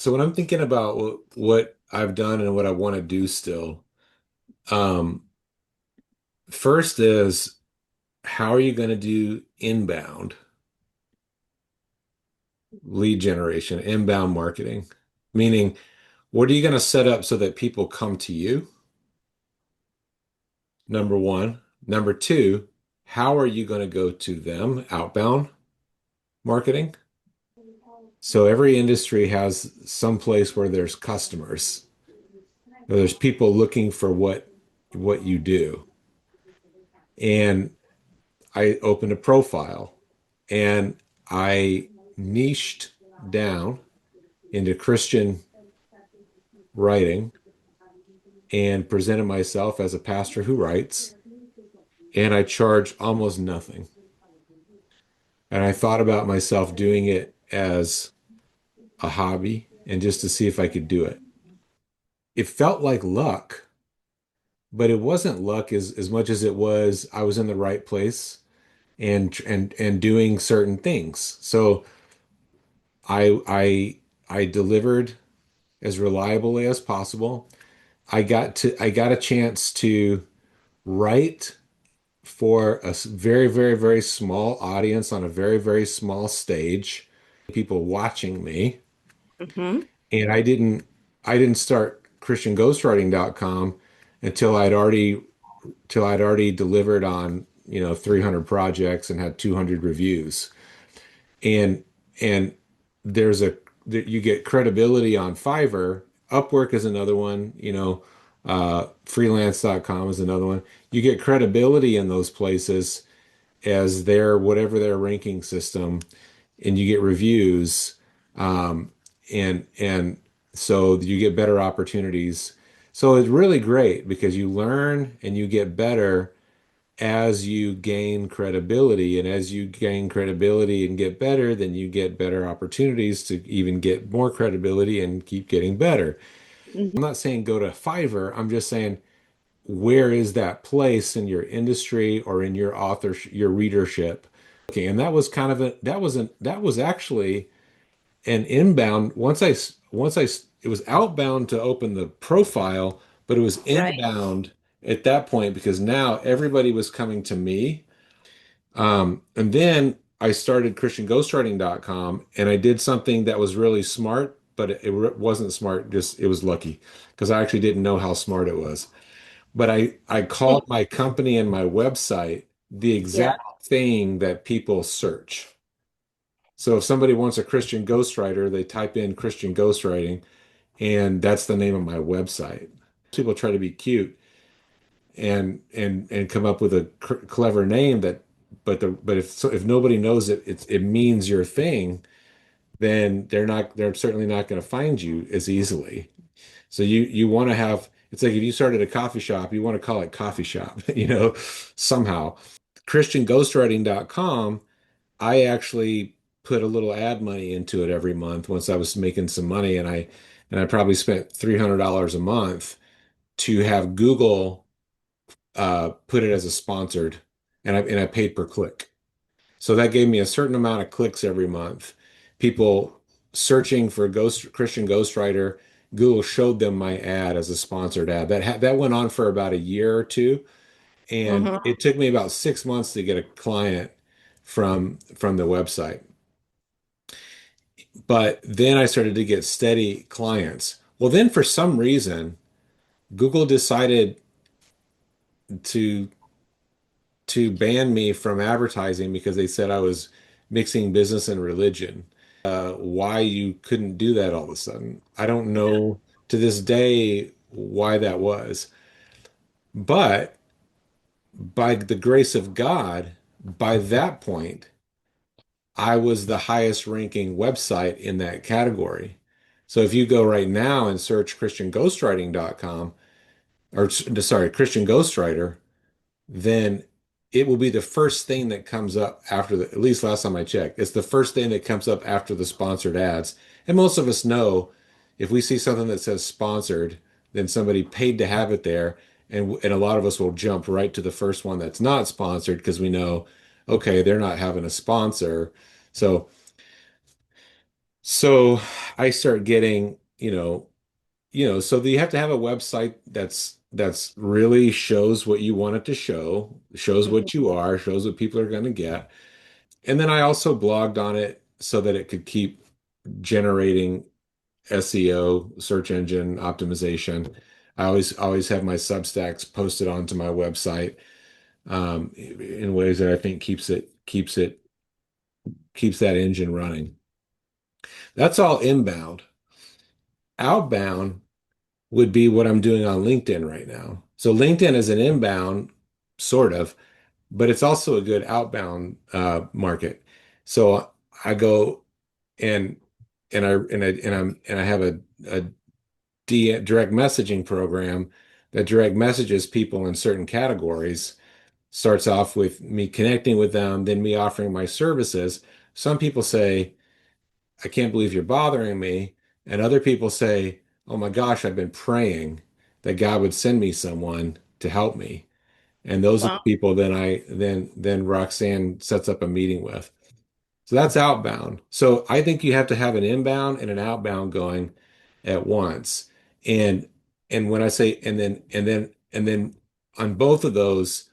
So when I'm thinking about what I've done and what I want to do still, um, first is how are you going to do inbound lead generation, inbound marketing? Meaning, what are you going to set up so that people come to you? Number one. Number two, how are you going to go to them, outbound marketing? So every industry has some place where there's customers, where there's people looking for what you do. And I opened a profile and I niched down into Christian writing and presented myself as a pastor who writes, and I charge almost nothing. And I thought about myself doing it as a hobby and just to see if I could do it. It felt like luck, but it wasn't luck as much as it was I was in the right place and doing certain things. So I delivered as reliably as possible. I got a chance to write for a very, very, very small audience on a very, very small stage, people watching me. Hmm. And I didn't start ChristianGhostwriting.com until I'd already delivered on, 300 projects and had 200 reviews. And and there's a you get credibility on Fiverr. Upwork is another one, freelance.com is another one. You get credibility in those places as their whatever their ranking system, and you get reviews, and so you get better opportunities. So it's really great because you learn and you get better as you gain credibility. And as you gain credibility and get better, then you get better opportunities to even get more credibility and keep getting better. I'm not saying go to Fiverr. I'm just saying where is that place in your industry or in your your readership? Okay, and that was kind of that was actually an inbound. It was outbound to open the profile, but it was Right. inbound at that point because now everybody was coming to me. And then I started ChristianGhostwriting.com and I did something that was really smart, but it wasn't smart, just it was lucky because I actually didn't know how smart it was. But I called my company and my website the Yeah. exact thing that people search. So if somebody wants a Christian ghostwriter, they type in Christian ghostwriting, and that's the name of my website. People try to be cute and come up with a clever name but if nobody knows it means your thing, then they're certainly not going to find you as easily. So you want to have it's like if you started a coffee shop, you want to call it coffee shop, somehow. ChristianGhostwriting.com, I actually put a little ad money into it every month once I was making some money, and I probably spent $300 a month to have Google put it as a sponsored, and I paid per click. So that gave me a certain amount of clicks every month. People searching for Christian ghostwriter, Google showed them my ad as a sponsored ad. That went on for about a year or two, and Hmm. it took me about 6 months to get a client from the website. But then I started to get steady clients. Well, then for some reason, Google decided to ban me from advertising because they said I was mixing business and religion. Why you couldn't do that all of a sudden? I don't know to this day why that was. But by the grace of God, by that point, I was the highest ranking website in that category. So if you go right now and search ChristianGhostwriting.com, or sorry, Christian Ghostwriter, then it will be the first thing that comes up after at least last time I checked, it's the first thing that comes up after the sponsored ads. And most of us know if we see something that says sponsored, then somebody paid to have it there. And a lot of us will jump right to the first one that's not sponsored because we know, okay, they're not having a sponsor. So So I start getting, so you have to have a website that's really shows what you want it to show, shows what Mhm. you are, shows what people are going to get. And then I also blogged on it so that it could keep generating SEO, search engine optimization. I always have my Substacks posted onto my website in ways that I think keeps that engine running. That's all inbound. Outbound would be what I'm doing on LinkedIn right now. So LinkedIn is an inbound, sort of, but it's also a good outbound market. So I go and I have a direct messaging program that direct messages people in certain categories. Starts off with me connecting with them, then me offering my services. Some people say, I can't believe you're bothering me. And other people say, oh my gosh, I've been praying that God would send me someone to help me. And those are the Wow. people then Roxanne sets up a meeting with. So that's outbound. So I think you have to have an inbound and an outbound going at once. And when I say and then on both of those,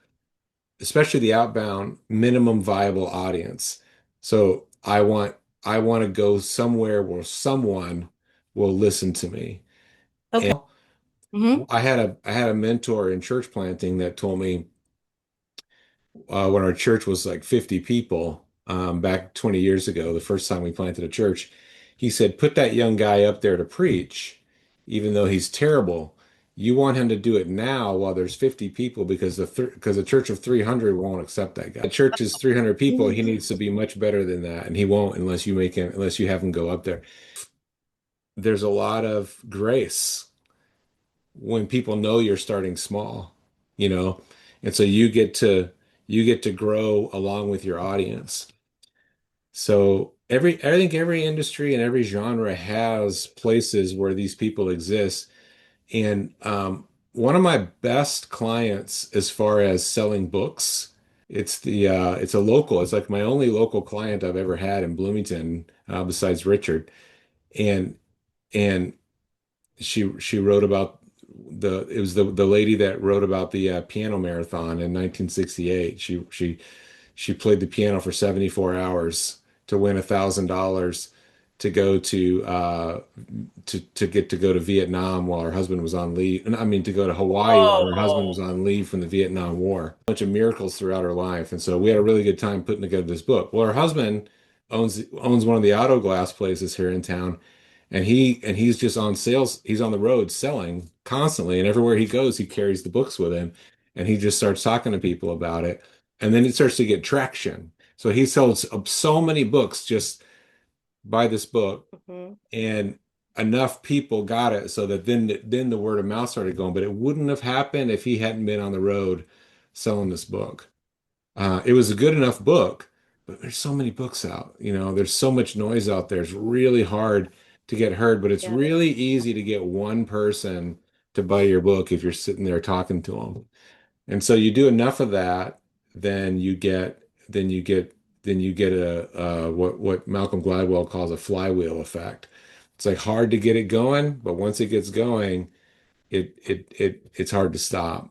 especially the outbound, minimum viable audience. So I want to go somewhere where someone will listen to me. Okay. And Hmm. I had a mentor in church planting that told me when our church was like 50 people back 20 years ago, the first time we planted a church, he said, put that young guy up there to preach, even though he's terrible. You want him to do it now while there's 50 people because the church of 300 won't accept that guy. The church is 300 people. He needs to be much better than that, and he won't unless you have him go up there. There's a lot of grace when people know you're starting small, you know, and so you get to grow along with your audience. So I think every industry and every genre has places where these people exist. And one of my best clients as far as selling books, it's a local, it's like my only local client I've ever had in Bloomington, besides Richard. And and she wrote about it was the lady that wrote about the piano marathon in 1968. She played the piano for 74 hours to win $1,000 to go to get to go to Vietnam while her husband was on leave. And I mean to go to Hawaii while her husband was Whoa. on leave from the Vietnam War. A bunch of miracles throughout her life. And so we had a really good time putting together this book. Well, her husband owns one of the auto glass places here in town. And he's just on sales. He's on the road selling constantly, and everywhere he goes, he carries the books with him, and he just starts talking to people about it, and then it starts to get traction. So he sells so many books just by this book, Hmm. and enough people got it so that then the word of mouth started going. But it wouldn't have happened if he hadn't been on the road selling this book. It was a good enough book, but there's so many books out. There's so much noise out there. It's really hard to get heard, but it's Yeah. really easy to get one person to buy your book if you're sitting there talking to them. And so you do enough of that, then you get then you get then you get what Malcolm Gladwell calls a flywheel effect. It's like hard to get it going, but once it gets going, it's hard to stop.